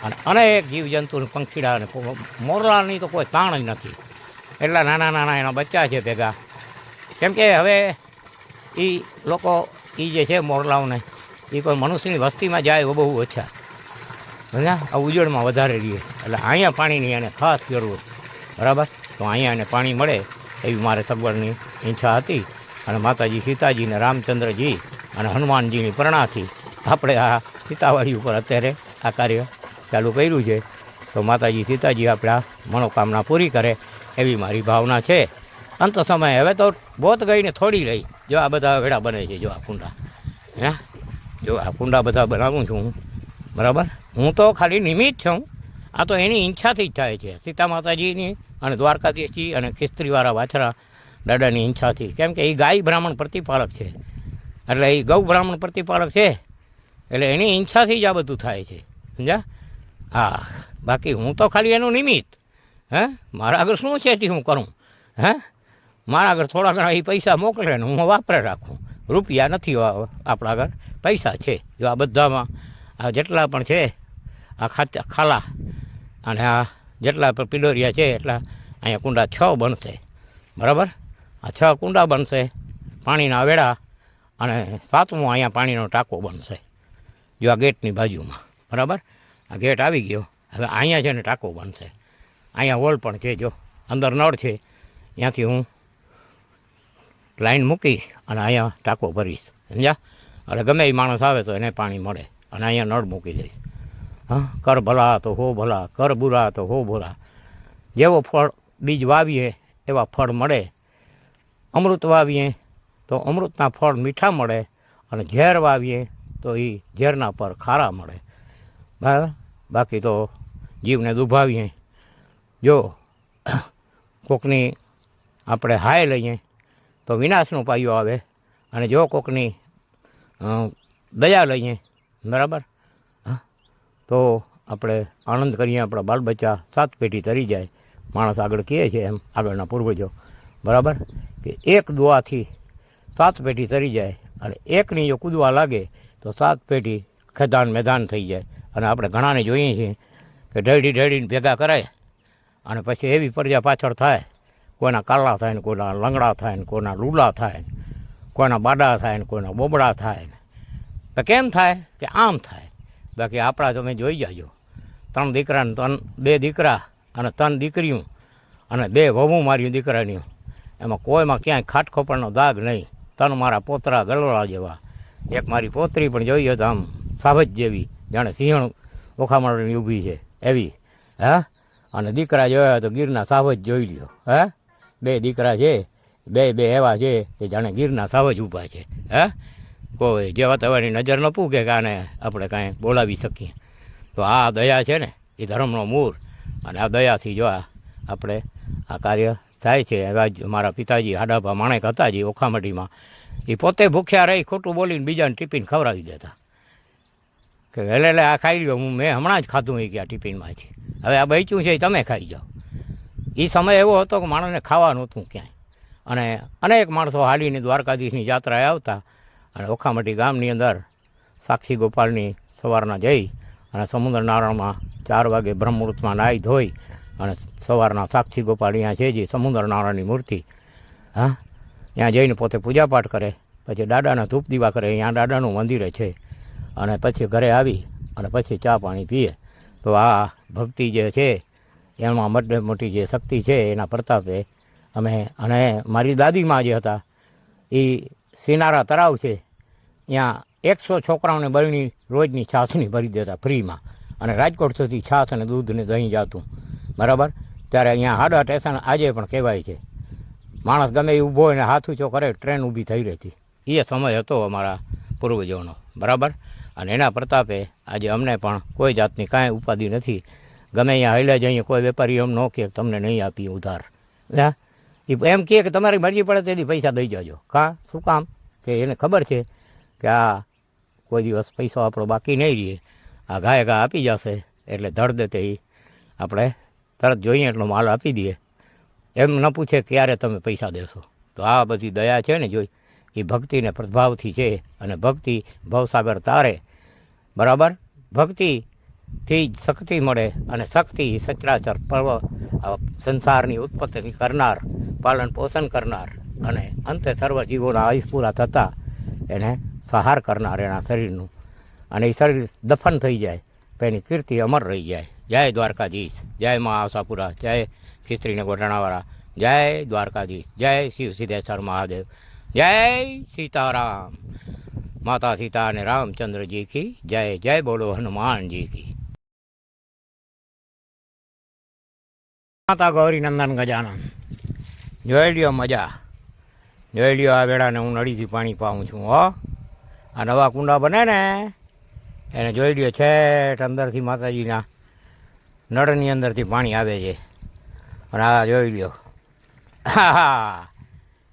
અને અનેક જીવજંતુ, પંખીડા અને મોરલાની તો કોઈ તાણ જ નથી. એટલા નાના નાના એના બચ્ચા છે ભેગા, કેમ કે હવે એ લોકો એ જે છે મોરલાઓને એ કોઈ મનુષ્યની વસ્તીમાં જાય બહુ ઓછા, સમજ્યા. આ ઉજળમાં વધારે રહીએ, એટલે અહીંયા પાણીની એને ખાસ જરૂર, બરાબર. તો અહીંયા એને પાણી મળે એવી મારે સગવડની ઈચ્છા હતી, અને માતાજી સીતાજી ને રામચંદ્રજી અને હનુમાનજીની પ્રેરણાથી આપણે આ સીતાવાડી ઉપર અત્યારે આ કાર્ય ચાલુ કર્યું છે. તો માતાજી સીતાજી આપણા મનોકામના પૂરી કરે એવી મારી ભાવના છે. અંત સમયે હવે તો બોત ગઈને થોડી રહી. જો આ બધા વેડા બને છે, જો આ કુંડા, હે, જો આ કુંડા બધા બનાવું છું હું, બરાબર. હું તો ખાલી નિમિત્ત છું, આ તો એની ઈચ્છાથી જ થાય છે, સીતા માતાજીની અને દ્વારકાધીશજી અને ખિસ્ત્રીવાળા વાછરા દાદાની ઈચ્છાથી. કેમ કે એ ગાય બ્રાહ્મણ પ્રતિપાલક છે, એટલે એ ગૌ બ્રાહ્મણ પ્રતિપાલક છે, એટલે એની ઈચ્છાથી જ આ બધું થાય છે, સમજ્યા. હા, બાકી હું તો ખાલી એનું નિમિત્ત. હે, મારા આગળ શું છે તે હું કરું? હે, મારા આગળ થોડા ઘણા એ પૈસા મોકલે ને હું વાપરે રાખું. રૂપિયા નથી આપણા આગળ, પૈસા છે. જો આ બધામાં આ જેટલા પણ છે આ ખાલા અને આ જેટલા પણ પિડોરિયા છે એટલા અહીંયા કુંડા 6 બનશે, બરાબર. આ 6 કુંડા બનશે, પાણીના વેડા, અને 7મો અહીંયા પાણીનો ટાંકો બનશે, જો આ ગેટની બાજુમાં, બરાબર. આ ગેટ આવી ગયો, હવે અહીંયા છે ને ટાંકો બનશે. અહીંયા હોલ પણ છે, જો અંદર નળ છે, ત્યાંથી હું લાઈન મૂકી અને અહીંયા ટાંકો ભરીશ, સમજ્યા. એટલે ગમે એ માણસ આવે તો એને પાણી મળે, અને અહીંયા નળ મૂકી દઈશ. હા, કર ભલા તો હો ભલા, કર બુરા તો હો બુરા. જેવો ફળ બીજ વાવીએ એવા ફળ મળે. અમૃત વાવીએ તો અમૃતના ફળ મીઠા મળે, અને ઝેર વાવીએ તો એ ઝેરના પર ખારા મળે, બરાબર. બાકી તો જીવને દુભાવીએ. જો કોકની આપણે હાય લઈએ તો વિનાશનો પાયો આવે, અને જો કોકની દયા લઈએ, બરાબર, તો આપણે આનંદ કરીએ. આપણા બાળ બચ્ચા 7 પેઢી તરી જાય. માણસ આગળ કહે છે એમ, આગળના પૂર્વજો, બરાબર, કે એક દુઆથી 7 પેઢી તરી જાય, અને એકની જો કૂદવા લાગે તો 7 પેઢી ખેદાન મેદાન થઈ જાય. અને આપણે ઘણાને જોઈએ છીએ કે ઢળીને ભેગા કરાય, અને પછી એવી પ્રજા પાછળ થાય, કોઈના કાલા થાય ને કોઈના લંગડા થાય ને કોઈના લૂલા થાય ને કોઈના બાડા થાય ને કોઈના બોબડા થાય ને. તો કેમ થાય કે આમ થાય. બાકી આપણા તમે જોઈ જાજો, 3 દીકરા ને 2 દીકરા અને 3 દીકરીઓ અને 2 વહુ માર્યું દીકરાની, એમાં કોઈમાં ક્યાંય ખાટખોપરનો દાગ નહીં. 3 મારા પોતરા ગલોળા જેવા, એક મારી પોતરી પણ જોઈએ તો આમ સાવજ જેવી, જાણે સિંહણ ઓખામણની ઊભી છે એવી. હે, અને દીકરા જોયા તો ગીરના સાવજ જોઈ લ્યો. હે, 2 દીકરા છે, 2 એવા છે કે જાણે ગીરના સાવજ ઊભા છે. હે, કોઈ જેવા તેવાની નજર ન પૂકે કે આને આપણે કાંઈ બોલાવી શકીએ. તો આ દયા છે ને એ ધર્મનો મૂળ, અને આ દયાથી જો આપણે આ કાર્ય થાય છે. એવા જ મારા પિતાજી હાડાભા માણેક હતા જે ઓખામઢીમાં, એ પોતે ભૂખ્યા રહી ખોટું બોલીને બીજાને ટિફિન ખવડાવી દેતા કે એટલે આ ખાઈ લ્યો, મેં હમણાં જ ખાધું એ કે આ ટિફિનમાંથી, હવે આ બચ્યું છે તમે ખાઈ જાઓ. એ સમય એવો હતો કે માણસને ખાવા નહોતું ક્યાંય, અને અનેક માણસો હાલીને દ્વારકાધીશની યાત્રાએ આવતા, અને ઓખામઢી ગામની અંદર સાક્ષી ગોપાલની સવારના જઈ અને સમુદ્ર નારાયણમાં 4 વાગે બ્રહ્મમુહૂર્તમાં નાહી ધોઈ, અને સવારના સાક્ષી ગોપાલ અહીંયા છે જે સમુદ્ર નારાયણની મૂર્તિ, હા, ત્યાં જઈને પોતે પૂજાપાઠ કરે, પછી દાદાના ધૂપ દીવા કરે. અહીંયા દાદાનું મંદિર છે, અને પછી ઘરે આવી અને પછી ચા પાણી પીએ. તો આ ભક્તિ જે છે એમાં મોટી જે શક્તિ છે એના પ્રતાપે અમે, અને મારી દાદીમાં જે હતા એ સિનારા તળાવ છે ત્યાં 100 છોકરાઓને બરણી રોજની છાશની ભરી દેતા ફ્રીમાં, અને રાજકોટ સુધી છાશ અને દૂધ ને દહીં જાતું, બરાબર. ત્યારે અહીંયા હાડા સ્ટેશન આજે પણ કહેવાય છે. માણસ ગમે એ ઊભો હોય ને હાથ ઊંચો કરે ટ્રેન ઊભી થઈ રહેતી. એ સમય હતો અમારા પૂર્વજોનો, બરાબર. અને એના પ્રતાપે આજે અમને પણ કોઈ જાતની કાંઈ ઉપાધિ નથી. ગમે અહીંયા હાલ્યા જઈએ કોઈ વેપારી એમ ન કહે તમને નહીં આપીએ ઉધાર. હા, એ એમ કહે કે તમારી મરજી પડે તેથી પૈસા દઈ જજો. શું કામ? કે એને ખબર છે કે આ કોઈ દિવસ પૈસો આપણો બાકી નહીં રહીએ, આ ગાય ઘા આપી જશે એટલે ધડ દે તે આપણે તરત જોઈએ એટલો માલ આપી દઈએ. એમ ન પૂછે ક્યારે તમે પૈસા દેશો. તો આ બધી દયા છે ને જોઈ, એ ભક્તિને પ્રભાવથી છે. અને ભક્તિ ભવસાગર તારે, બરાબર. ભક્તિથી જ શક્તિ મળે અને શક્તિ સચરાચર પર્વ સંસારની ઉત્પત્તિ કરનાર, પાલન પોષણ કરનાર અને અંતે સર્વ જીવોના આયુષ પૂરા થતાં એને સહાર કરનાર એના શરીરનું. અને એ શરીર દફન થઈ જાય તો એની કીર્તિ અમર રહી જાય. જય દ્વારકાધીશ, જય મા આશાપુરા, જય ખીસ્ત્રીને ગોઠાણાવાળા, જય દ્વારકાધીશ, જય શિવ સિદ્ધેશ્વર મહાદેવ, જય સીતારામ. માતા સીતા અને રામચંદ્રજી કી જય. જય બોલો હનુમાનજી કી. માતા ગૌરી નંદન ગજાનન, જોઈ લ્યો મજા, જોઈ લ્યો. આ વેળાને હું નળીથી પાણી પાઉં છું. હો, આ નવા કુંડા બને ને એને જોઈ લ્યો, છેટ અંદરથી માતાજીના નળની અંદરથી પાણી આવે છે. અને આ જોઈ લ્યો, હા,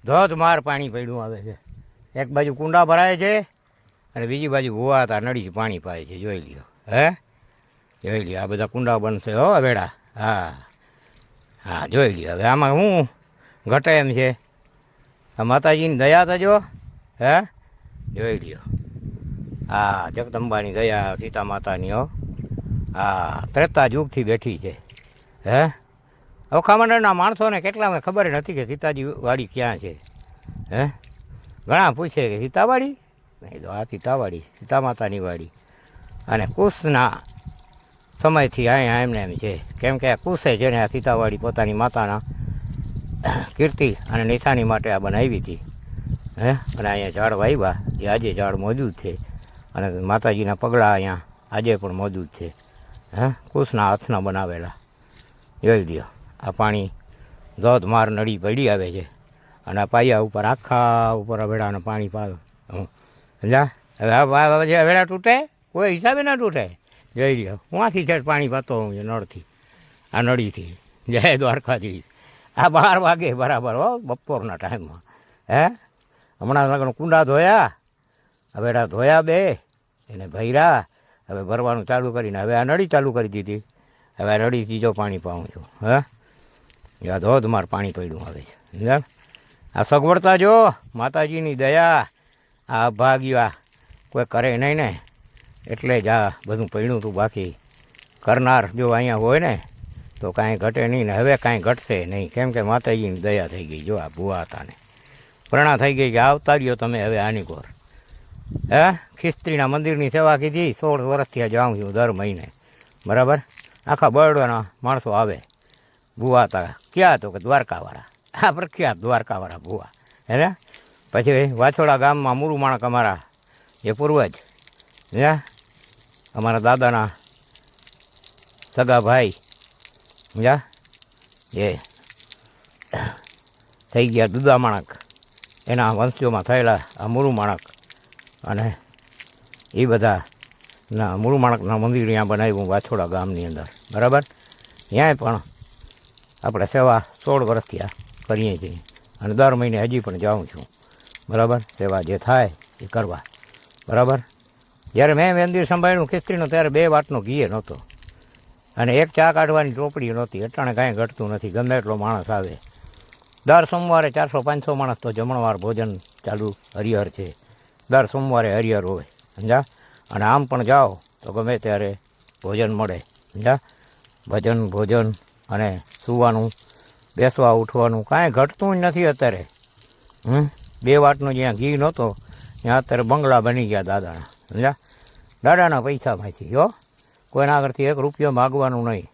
ધોધમાર પાણી પડ્યું આવે છે. એક બાજુ કુંડા ભરાય છે અને બીજી બાજુ ભૂવાતા નળીથી પાણી પાય છે. જોઈ લ્યો, હે, જોઈ લ્યો. આ બધા કુંડા બનશે હો વેળા. હા હા, જોઈ લ્યો. હવે આમાં શું ઘટે એમ છે? આ માતાજીની દયા થજો. હે, જોઈ લ્યો. હા, જગદંબાની દયા સીતા માતાની. હો, હા, ત્રેતા યુગથી બેઠી છે. હે, ઓખા મંડળના માણસોને કેટલાને ખબર નથી કે સીતાજી વાડી ક્યાં છે. હે, ઘણા પૂછે કે સીતાવાડી નહીં, તો આ સીતાવાડી, સીતા માતાની વાડી. અને કુશના સમયથી અહીંયા એમને એમ છે, કેમ કે આ કુશે છે ને આ સીતાવાડી પોતાની માતાના કીર્તિ અને નિશાની માટે આ બનાવી હતી. હે, અને અહીંયા ઝાડ વાવ્યા, જે આજે ઝાડ મોજૂદ છે. અને માતાજીના પગલાં અહીંયા આજે પણ મોજૂદ છે. હે, કુશના હાથના બનાવેલા. જોઈ લ્યો, આ પાણી ધોધમાર નળી પડી આવે છે. અને આ પાયા ઉપર આખા ઉપર વેળાને પાણી પાવે. સમજા? હવે આ વેળા તૂટે? કોઈ હિસાબે ના તૂટે. જોઈ લ્યો, હું આથી છેટ પાણી પાતો હું નળથી, આ નળીથી. જય દ્વારકાધીશ. આ 12 વાગે બરાબર. હો, બપોરના ટાઈમમાં. હે, હમણાં લગ્ન કુંડા ધોયા, વેળા ધોયા બે એને ભર્યા. હવે ભરવાનું ચાલુ કરીને હવે આ નળી ચાલુ કરી દીધી. હવે આ નળીથી જો પાણી પાઉં છું. હે, આ ધોધમાર પાણી પડ્યું આવે છે. સમજા? આ સગવડતા જો માતાજીની દયા. આ ભાગ્યા કોઈ કરે નહીં ને એટલે જ આ બધું પડ્યું હતું. બાકી કરનાર જો અહીંયા હોય ને તો કાંઈ ઘટે નહીં ને હવે કાંઈ ઘટશે નહીં. કેમ કે માતાજીની દયા થઈ ગઈ. જો આ ભૂવા હતા ને પ્રણા થઈ ગઈ કે આવતા રહ્યો તમે હવે આની કોર. હે, ખીસ્ત્રીના મંદિરની સેવા કીધી. 16 વર્ષથી જાઉં છું દર મહિને, બરાબર. આખા બરોડાના માણસો આવે. ભૂવા હતા ક્યાં? તો કે દ્વારકાવાળા. આ પ્રખ્યાત દ્વારકાવાળા ભૂવા. હે, પછી વાછોડા ગામમાં મુરુ માણક અમારા જે પૂર્વજ, હે, અમારા દાદાના સગા ભાઈ, સમજા, એ થઈ ગયા દુદા માણક, એના વંશીઓમાં થયેલા આ મુરુ માણક. અને એ બધા ના મુરુ માણકના મંદિર ત્યાં બનાવ્યું વાછોડા ગામની અંદર, બરાબર. ત્યાંય પણ આપણે સેવા 16 વર્ષથી આ કરીએ છીએ. અને દર મહિને હજી પણ જાઉં છું, બરાબર. સેવા જે થાય એ કરવા, બરાબર. જ્યારે મેં મંદિર સંભાળ્યું ખીસ્ત્રીનું ત્યારે 2 વાટનો ઘી નહોતો અને 1 ચા કાઢવાની ચોપડી નહોતી. અટાણે કાંઈ ઘટતું નથી, ગમે એટલો માણસ આવે. દર સોમવારે 400-500 માણસ તો જમણવાર ભોજન ચાલુ હરિહર છે. દર સોમવારે હરિહર હોય, સમજા. અને આમ પણ જાઓ તો ગમે ત્યારે ભોજન મળે, સમજા. ભોજન અને સૂવાનું, બેસવા ઉઠવાનું કાંઈ ઘટતું જ નથી અત્યારે. 2 વાટનો જ્યાં ઘી નહોતો ત્યાં અત્યારે બંગલા બની ગયા દાદાના, સમજા. દાદાના પૈસામાંથી. હો, કોઈના આગળથી 1 રૂપિયો માગવાનું નહીં.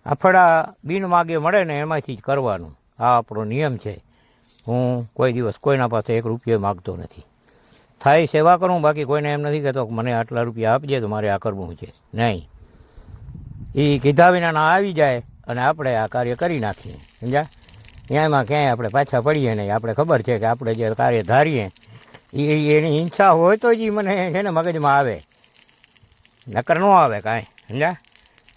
આફડા બિન માગે મળે ને એમાંથી જ કરવાનું. આ આપણો નિયમ છે. હું કોઈ દિવસ કોઈના પાસે 1 રૂપિયો માગતો નથી. થાય સેવા કરું, બાકી કોઈને એમ નથી કહેતો મને આટલા રૂપિયા આપજે તો મારે આ કરવું છે નહીં. એ કીધા વિના ના આવી જાય અને આપણે આ કાર્ય કરી નાખીએ, સમજ્યા? એમાં ક્યાંય આપણે પાછા પડીએ નહીં. આપણે ખબર છે કે આપણે જે કાર્ય ધારીએ એની ઈચ્છા હોય તો જ મને છે ને મગજમાં આવે, નકર ન આવે કાંઈ, સમજ્યા?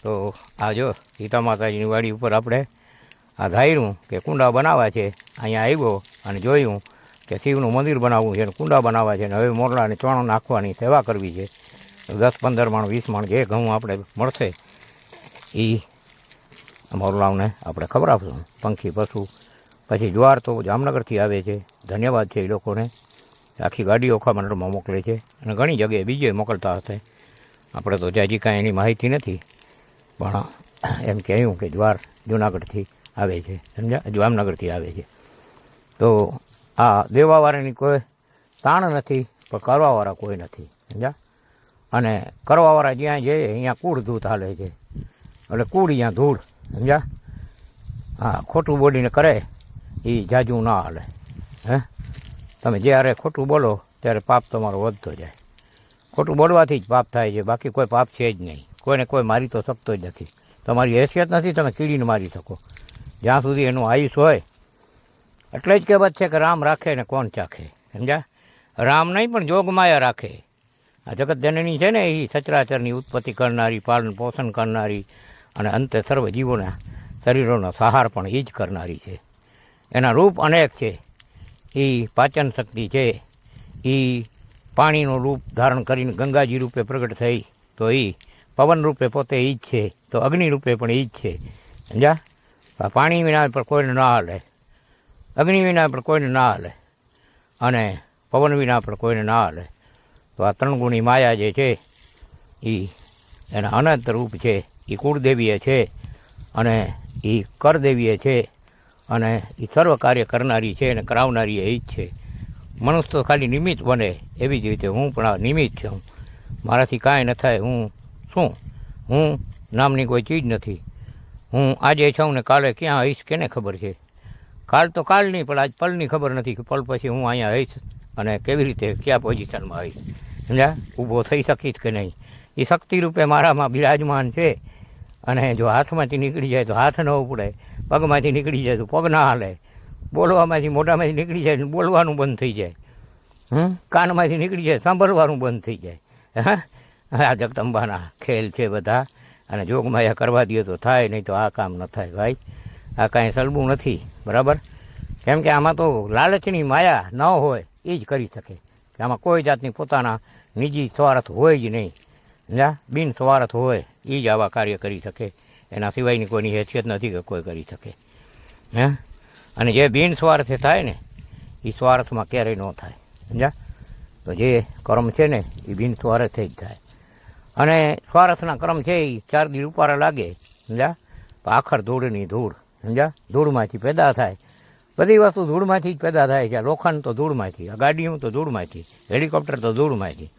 તો આ જો સીતા માતાજીની વાડી ઉપર આપણે આ ધાર્યું કે કુંડા બનાવવા છે. અહીંયા આવ્યો અને જોયું કે શિવનું મંદિર બનાવવું છે અને કુંડા બનાવવા છે. અને હવે મોરલાને ચોણો નાખવાની સેવા કરવી છે. 10-15 મણ 20 મણ જે ઘઉં આપણે મળશે એ મોરલાઓને આપણે ખવડાવશું, પંખી પશુ. પછી જ્વાર તો જામનગરથી આવે છે, ધન્યવાદ છે એ લોકોને. આખી ગાડીઓ ઓખામંડળમાં મોકલે છે અને ઘણી જગ્યાએ બીજે મોકલતા હશે. આપણે તો હજી કાંઈ એની માહિતી નથી, પણ એમ કહ્યું કે જ્વાર જુનાગઢથી આવે છે, સમજ્યા? જામનગરથી આવે છે. તો આ દેવાવાળાની કોઈ તાણ નથી, પણ કરવાવાળા કોઈ નથી, સમજ્યા? અને કરવાવાળા જ્યાં જઈએ અહીંયા કૂળ ધૂત હાલે છે, એટલે કૂળ અહીંયા ધૂળ, સમજ્યા? હા, ખોટું બોલીને કરે એ જાજુ ના હાલે. હે, તમે જ્યારે ખોટું બોલો ત્યારે પાપ તમારો વધતો જાય. ખોટું બોલવાથી જ પાપ થાય છે, બાકી કોઈ પાપ છે જ નહીં. કોઈને કોઈ મારી તો શકતો જ નથી. તમારી હેસિયત નથી, તમે કીડીને મારી શકો જ્યાં સુધી એનું આયુષ હોય. એટલે જ કહેવત છે કે રામ રાખે ને કોણ ચાખે, સમજ્યા? રામ નહીં પણ જોગમાયા રાખે. આ જગત જનની છે ને એ સચરાચરની ઉત્પત્તિ કરનારી, પાલન પોષણ કરનારી અને અંતે સર્વ જીવોના શરીરોનો સહાર પણ એ જ કરનારી છે. એના રૂપ અનેક છે. એ પાચન શક્તિ છે, એ પાણીનું રૂપ ધારણ કરીને ગંગાજી રૂપે પ્રગટ થઈ, તો એ પવન રૂપે પોતે એ જ છે, તો અગ્નિ રૂપે પણ એ જ છે, સમજ્યા? પાણી વિના પણ કોઈને ના હાલે, અગ્નિ વિના પણ કોઈને ના હાલે અને પવન વિના પણ કોઈને ના હાલે. તો આ ત્રણગુણી માયા જે છે એ એના અનંત રૂપ છે. એ કુળદેવીએ છે અને એ કરદેવીએ છે અને એ સર્વ કાર્ય કરનારી છે અને કરાવનારી એ જ છે. મનુષ્ય તો ખાલી નિમિત્ત બને, એવી જ રીતે હું પણ આ નિમિત્ત છું. મારાથી કાંઈ ન થાય. હું શું? હું નામની કોઈ ચીજ નથી. હું આજે છું ને કાલે ક્યાં આવીશ કેને ખબર છે? કાલ તો કાલ નહીં, પણ આજ પલની ખબર નથી કે પલ પછી હું અહીંયા આવીશ અને કેવી રીતે કયા પોઝિશનમાં આવીશ, સમજ્યા? ઊભો થઈ શકીશ કે નહીં. એ શક્તિ રૂપે મારામાં બિરાજમાન છે. અને જો હાથમાંથી નીકળી જાય તો હાથ ન ઉપડે, પગમાંથી નીકળી જાય તો પગ ના હાલે, બોલવામાંથી મોઢામાંથી નીકળી જાય બોલવાનું બંધ થઈ જાય, કાનમાંથી નીકળી જાય સાંભળવાનું બંધ થઈ જાય. આ જગદંબાના ખેલ છે બધા. અને જોગમાયા કરવા દે તો થાય, નહીં તો આ કામ ન થાય ભાઈ. આ કાંઈ સલબું નથી, બરાબર? કેમ કે આમાં તો લાલચની માયા ન હોય એ જ કરી શકે. કે આમાં કોઈ જાતની પોતાના નિજી સ્વાર્થ હોય જ નહીં, સમજ્યા? બિન સ્વાર્થ હોય એ જ આવા કાર્ય કરી શકે. એના સિવાયની કોઈની હેસિયત નથી કે કોઈ કરી શકે. હે, અને જે બિન સ્વાર્થે થાય ને એ સ્વાર્થમાં ક્યારેય ન થાય, સમજ્યા? તો જે કર્મ છે ને એ બિન સ્વાર્થે જ થાય. અને સ્વાર્થના કર્મ છે એ 4 દી રૂપારા લાગે, સમજ્યા? આખર ધૂળની ધૂળ, સમજ્યા? ધૂળમાંથી પેદા થાય. બધી વસ્તુ ધૂળમાંથી જ પેદા થાય છે. લોખંડ તો ધૂળમાંથી, આ ગાડીઓ તો ધૂળમાંથી, હેલિકોપ્ટર તો ધૂળમાંથી.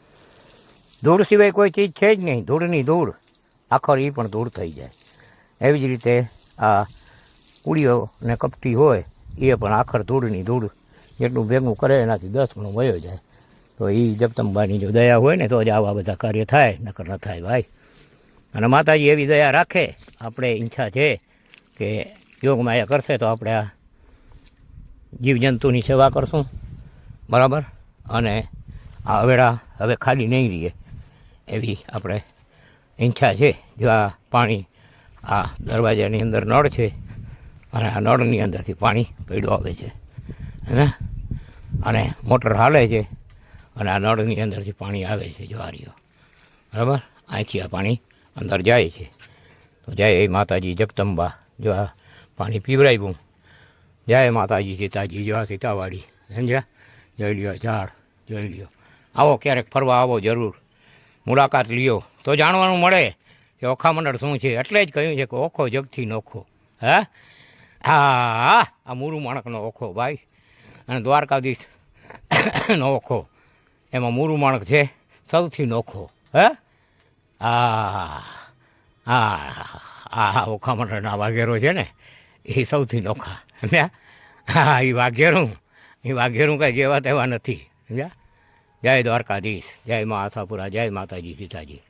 ધૂળ સિવાય કોઈ ચીજ છે જ નહીં. ધૂળની ધૂળ, આખર એ પણ ધૂળ થઈ જાય. એવી જ રીતે આ કુડીઓ ને કપટી હોય એ પણ આખર ધૂળની ધૂળ, જેટલું ભેગું કરે એનાથી 10 ગણું વયો જાય. તો એ જગદંબાની જો દયા હોય ને તો જ આવા બધા કાર્ય થાય, નકર ન થાય ભાઈ. અને માતાજી એવી દયા રાખે, આપણે ઈચ્છા છે કે યોગમાયા કરશે તો આપણે આ જીવજંતુની સેવા કરશું, બરાબર? અને આ અવેડા હવે ખાલી નહીં રહીએ એવી આપણે ઈચ્છા છે. જો આ પાણી આ દરવાજાની અંદર નળ છે અને આ નળની અંદરથી પાણી પીડું આવે છે, હે, અને મોટર હાલે છે અને આ નળની અંદરથી પાણી આવે છે. જો આ રહ્યો, બરાબર? અહીંથી આ પાણી અંદર જાય છે. તો જય માતાજી જગદંબા. જો આ પાણી પીવડાવ્યું. જય માતાજી સીતાજી. જો આ સીતાવાડી, સમજ્યા? જોઈ લ્યો ઝાડ, જોઈ લ્યો. આવો ક્યારેક ફરવા આવો જરૂર, મુલાકાત લ્યો તો જાણવાનું મળે કે ઓખામંડળ શું છે. એટલે જ કહ્યું છે કે ઓખો જગથી નોખો. હે, હા, આ મૂરું માણકનો ઓખો ભાઈ, અને દ્વારકાધીશ નો ઓખો, એમાં મૂરું માણક છે સૌથી નોખો. હે, આ ઓખામંડળના વાઘેરો છે ને એ સૌથી નોખા, સમજ્યા? હા, એ વાઘેરું કાંઈ જેવા તેવા નથી, સમજ્યા? જય દ્વારકાધીશ, જય મા આશાપુરા, જય માતાજી સીતાજી.